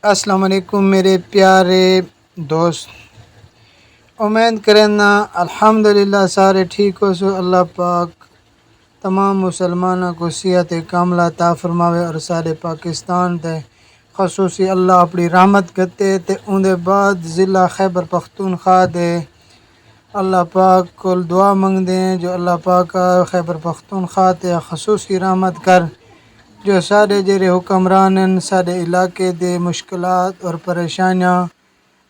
अस्सलाम वालेकुम मेरे प्यारे दोस्त। उम्मीद करना अल्हम्दुलिल्लाह सारे ठीक हो सो। अल्लाह पाक तमाम मुसलमानों को सेहत कामला अता फरमावे और सारे पाकिस्तान ते खसूसी अल्लाह अपनी रहमत करते ते उनके बाद ज़िला खैबर पख्तूनख्वा दे अल्लाह पाक को दुआ मंगते हैं जो अल्लाह पाक खैबर पख्तूनख्वा ते खसूसी रहमत कर जो सारे जेरे हुक्मरान हैं सारे इलाके दे मुश्किलात और परेशानियाँ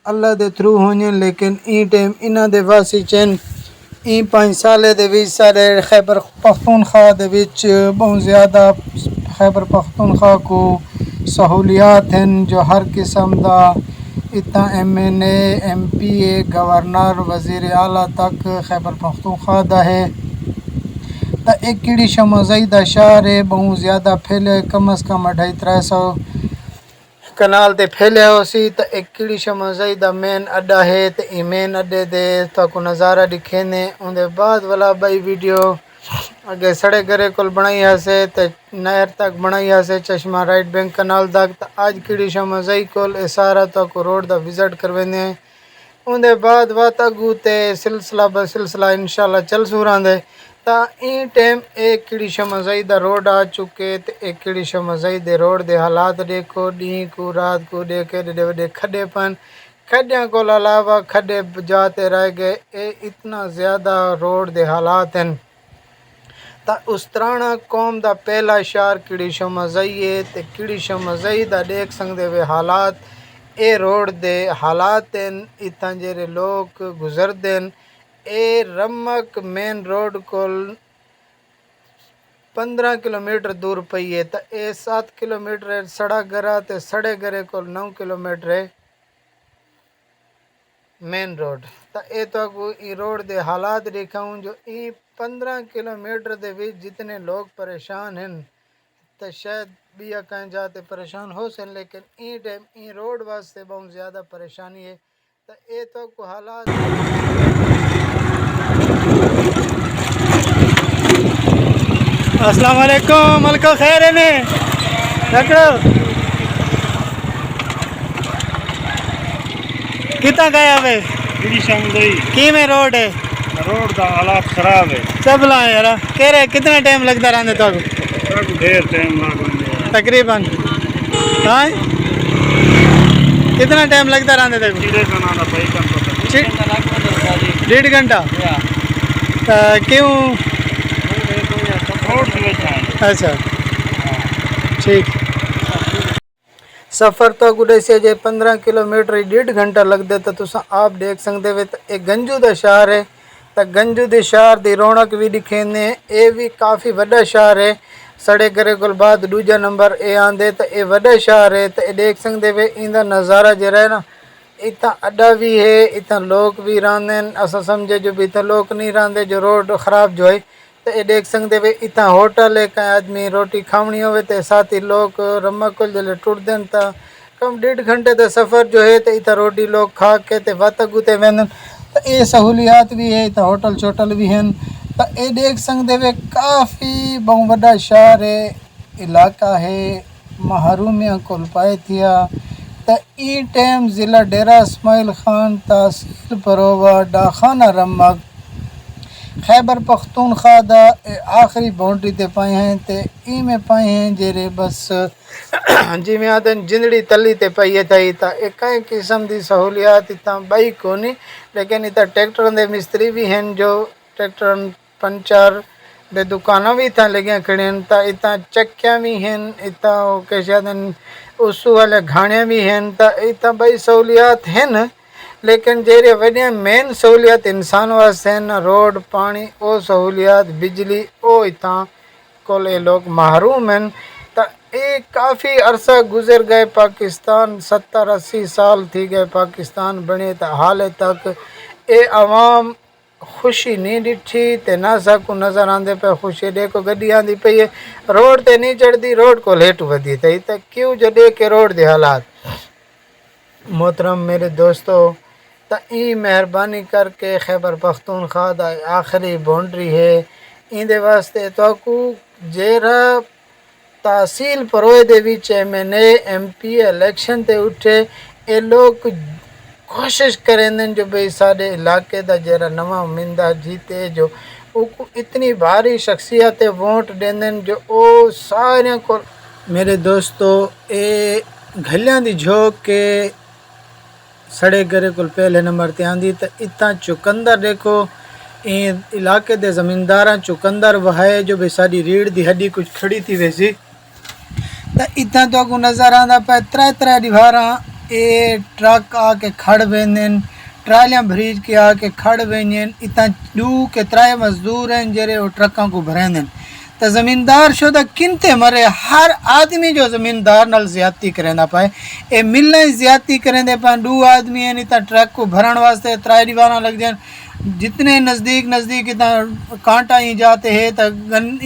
अल्लाह दे थ्रू होने। लेकिन ई टाइम इन्हों दे वासी चैन ई 5 साल दे विच सारे खैबर पख्तूनख्वा दे विच बहुत ज़्यादा खैबर पख्तूनख्वा को सहूलियात हैं जो हर किस्म दा इतना MNA MPA गवर्नर वज़ीर आला तक खैबर पख्तूनख्वा दा है। तो एक कीड़ी शमज़ई दा शहर है बहुत ज़्यादा फैले कम अज़ कम 250-300 कनाल ते फैले होसी। तो एक कीड़ी शमज़ई दा मेन अड्डा है। तो ये मेन अड्डे दे तो नज़ारा दिखे ने उनके बाद वाला भाई वीडियो अगे सड़े घरे को बनाई हसे तो नहर तक बनाई हसे चश्मा राइट बैंक कनाल तक। तो आज कीड़ी शमज़ई को सारा तक रोड दा विजिट करवेंदे उनके बाद वात अगू ते सिलसिला ब सिलसिला इंशाल्लाह चल सूरांदे। ता ई टाइम एक कीड़ी शमज़ई दा रोड आ चुके तो एक कीड़ी शमज़ई दे रोड दे हालात देखो डी को रात को देखे एडे वडे खड्डे पन खड्डियाँ को अलावा खड्डे जाते रह गए। ये इतना ज़्यादा रोड दे हालात हैं। ता उस्तराना कौम दा पहला शहर कीड़ी शमज़ई है। तो कीड़ी शमज़ई दा देख सकते वे हालात ए रोड दे हालात हैं इतना जेरे लोग गुजरते हैं। ए रमक मेन रोड को 15 किलोमीटर दूर पई है। तो ए 7 किलोमीटर सड़ा गरा तो सड़े गरे को 9 किलोमीटर है मेन रोड। तो ये तो ई रोड दे हालात दिखाऊँ जो ई 15 किलोमीटर दे विच जितने लोग परेशान हैं तो शायद बिया कहीं जाते परेशान हो सन। लेकिन ई टाइम ई रोड वास्ते बहुत ज़्यादा परेशानी है। तो ये तो को हालात अस्सलाम वालेकुम मलको खैर है ने रखो कितना गया वे की में रोड है रोड का हालात खराब है सब ला यार कह रहे कितना टाइम लगता रहने तो ढेर टाइम लग तकरीबन हाँ कितना टाइम लगता रहने तक 1.5 घंटा क्यों अच्छा ठीक सफ़र तो गुडे से जे 15 किलोमीटर 1.5 घंटा लगते तो तुम आप देख सकते हो। तो एक गंजू का शहर है। तो गंजू के शहर की रौनक भी दिखे ने ये भी काफ़ी बड़ा शहर है। सड़े करे को बाद दूजा नंबर ए आंदे तो ये बड़ा शहर है। तो ये देख सकते वे इंदा नज़ारा जरा है ना इतना अड्डा भी है इतना लोग भी रहते हैं असा समझे जो भी इतना लोग नहीं रहते जो रोड ख़राब जो है। तो ये देख सकते वे इतना होटल है कहीं आदमी रोटी खावनी हो तो साथ ही लोग रमक जल्द टुटते हैं। तो कम 1.5 घंटे का सफ़र जो है तो इतना रोटी लोग खा के तो वत गुते वेंदन। तो ये सहूलियात भी है इतना होटल छोटल भी हैं। तो ये देख सकते वे काफ़ी बहुत बड़ा शहर है इलाका है महरूमिया कुल पाए थिया। तो ई टाइम ज़िला डेरा इस्माइल खान तहसील परोवा डाखाना रमक खैबर पख्तूनख्वा दा आखिरी बाउंड्री ते पाए हैं। तो ई में पाए हैं जेरे बस जिमें आदन जिंदड़ी तली ते पाइए थी। तो एक कई किस्म की सहूलियात इतना बई कोनी। लेकिन इतना ट्रैक्टर दे मिस्त्री भी हैं जो ट्रैक्टर पंचर दे दुकाना भी इतना लगे खड़े हैं। तो इतना चक्कियाँ भी हैं इतना कैसे आदन उसू वाले घाणियाँ भी हैं। तो इतना बई सहूलियात हैं। लेकिन जेरे वॾे मेन सहूलियत इंसान वास्ते न रोड पानी ओ सहूलियत बिजली ओ इतना कोले लोग महरूम हैं। तो ये काफ़ी अरसा गुजर गए पाकिस्तान 70-80 साल थी गए पाकिस्तान बने तो हाल तक ये आवाम खुशी नहीं डिठी ते ना सकू नज़र आंदे पे खुशी देखो गड्डी आंदी पई है रोड ते नहीं चढ़ती रोड को लेट वधी थी। तो क्यों जडे के रोड दे हालात मोहतरम मेरे दोस्तों। तो ई मेहरबानी करके खैबर पख्तूनख्वा दा आखिरी बाउंड्री है इंदे वास्ते तो जेरा तहसील परोए दे विच MNA MP इलेक्शन ते उठे ये लोग कोशिश करेंदे जो भाई साडे इलाके दा जरा नवा उम्मीदवार जीते जो उनको इतनी भारी शख्सियत वोट देंदे जो ओ सारे को मेरे दोस्तों ए घलियां दी झोंक के सड़े घरे को पहले नंबर ते आंदी तो इतना चुकंदर देखो इलाके दे जमींदार चुकंदर वहाए जो भाई साडी रीढ़ दी हड्डी कुछ खड़ी थी वैसी तो इतना तो को नज़र आंदा पे त्रै त्रै दीवारा ये ट्रक आके खड़ वेंदे ट्रालियां भरीज के आके खड़ वेंदे इतना दू के त्रै मजदूर हैं जेरे वो ट्रकों को भरेंदे तो ज़मींदार शो तो किनते मरे हर आदमी जो ज़मींदार नाल ज्यादती करेंदा पाए ए मिलने ज्यादती करेंदे पाए दू आदमी हैं इतना ट्रक को भरण वास्ते त्रै दीवारा लग जाए जितने नज़दीक नज़दीक इतना कांटा ही जाते हैं तो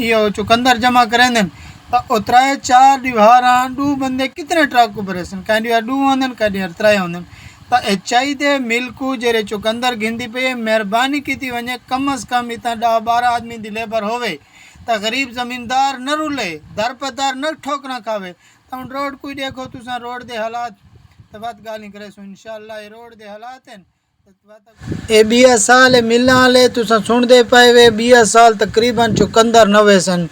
यो चुकंदर जमा करेंदे तो त्रै चार दीवारा दू बंदे कितने ट्रक को भरे सन कहीं दू आंदन कहीं त्रै आंदन तो चाहिए मिल को जेरे चुकंदर गिनती पे मेहरबानी की थी वने कम अज़ कम इतना 10-12 आदमी दी लेबर होवे तो गरीब ज़मींदार न रुले दर पदार न ठोक ना खावे तो रोड कोई देखो तुसा रोड दे हालात तो बात गाली करे सो इंशाअल्लाह ये रोड दे हालात हैं ए 20 साल मिलना वाले तुसा सुन दे पाए वे 20 साल तकरीबन चुकंदर न वेसन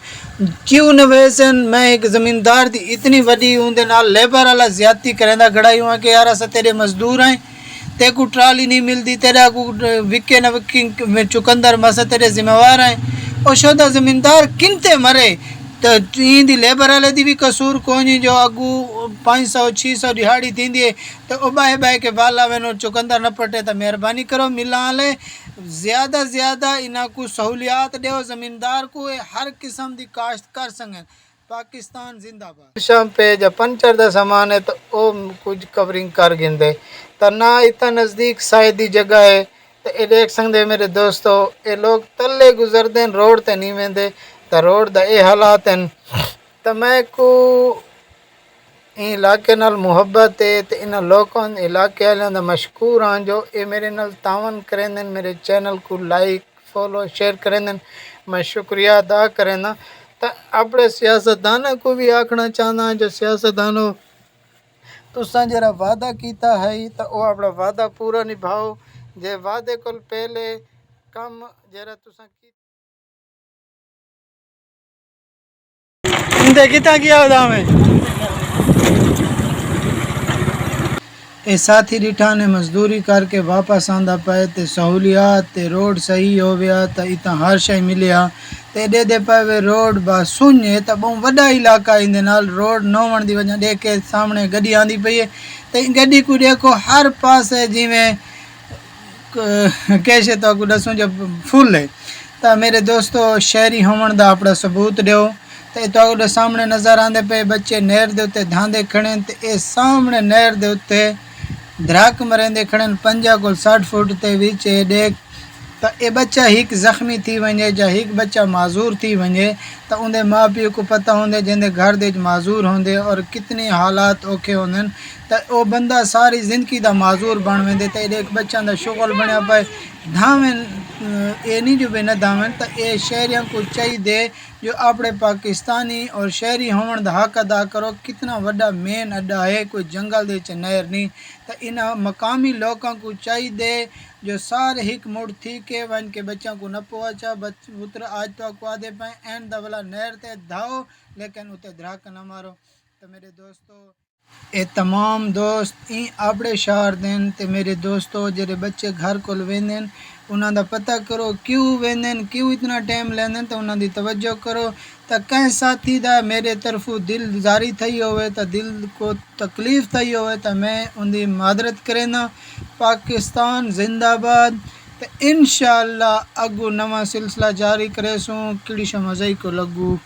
क्यों न वेसन मैं एक ज़मींदार थी इतनी वड्डी उनके नाल लेबर वाला ज्यादती करेंदा गड़ाई हुआ कि यार अस तेरे मजदूर हैं ते को ट्राली नहीं मिलती तेरा को विके न विकी चुकंदर मस तेरे जिम्मेवार हैं और शोदा ज़मींदार किनते मरे तो ईंदी लेबर वाले दी भी कसूर कोनी जो अगू 500-600 दिहाड़ी थींदी है तो उबाए बाए के बाला वेनो चुकंदर न पटे तो मेहरबानी करो मिला ले ज़्यादा ज़्यादा इना को सहूलियात दो ज़मींदार को हर किस्म की काश्त कर सकें पाकिस्तान जिंदाबाद शाम पे जब पंचर दा सामान है तो ओ कुछ कवरिंग कर गिंदे तो ना इतना नज़दीक शायद जगह है तो ये देख सकते मेरे दोस्तों ये लोग तले गुजरते रोड ते नहीं वेंदे तो रोड दा ये हालात हैं तो मैं को इलाके नाल मुहब्बत है तो इन लोगों इलाके वालों का मशहूर हाँ जो ये मेरे नाल तावन करेंदे मेरे चैनल को लाइक फॉलो शेयर करेंदे मैं शुक्रिया अदा करेंदा तो अपने सियासतदानों को भी आखना चाहना जो सियासतदानों तुसा जरा वादा किया है तो वो अपना वादा पूरा निभाओ जे वादे को पहले कम जरा तुसा कितना किया होता में ए साथी डिठा ने मजदूरी करके वापस आंदा पाए तो सहूलियात ते रोड सही हो गया तो इतना हर शय मिलिया तो एडे दे पाए रोड बस सुने तो बहुत वड्डा इलाका इंदे नाल रोड न होने की वजह देखे सामने गड्डी आंदी पई है तो गड्डी को देखो हर पास है जिमें कैसे तो को दसूं जब फुल है तो मेरे दोस्तों शहरी होने का अपना सबूत दो तो सामने नज़र आते पे बच्चे नहर के उत्ते धांधे खड़े तो ये सामने नहर के उत्ते दरख मरेंदे खड़े 50-60 फुट ते विच देख तो ये बच्चा हिक जख्मी थी वने या हिक बच्चा माजूर थी वने तो उनके माँ प्यो को पता होंदे जिंदे घर दे माजूर होंदे और कितने हालात औखे होंदे तो वो बंदा सारी जिंदगी का माजूर बन वेंदे तो एक बच्चा का शुगल बनया पाए धावें ये नहीं जो बेना धावें तो ये शहरियों को चाहिए जो अपने पाकिस्तानी और शहरी होने का हक अदा करो कितना वड्डा मेन अड्डा है कोई जंगल दे नहर नहीं तो इन मकामी लोगों को चाहिए जो सारे हिक मुड़ थी के वन के बच्चों को न पहुँचा पुत्र आज तो को आदे पाए एंड दवला नहर ते धाओ लेकिन उते दरख न मारो तो मेरे दोस्तों ये तमाम दोस्त ई अपने शहर देन ते मेरे दोस्तों जेरे बच्चे घर को वेंदे उन्होंने पता करो क्यों वेंदे क्यों इतना टाइम लेंदे तो उन्होंने तवज्जो करो तो कहीं साथी दा मेरे तरफों दिल जारी थी होवे तो दिल को तकलीफ़ थी होवे तो मैं उनकी मादरत करेना पाकिस्तान जिंदाबाद तो इंशाअल्लाह अगू नवा सिलसिला जारी करे सूँ किड़ी मज़ई को लगू।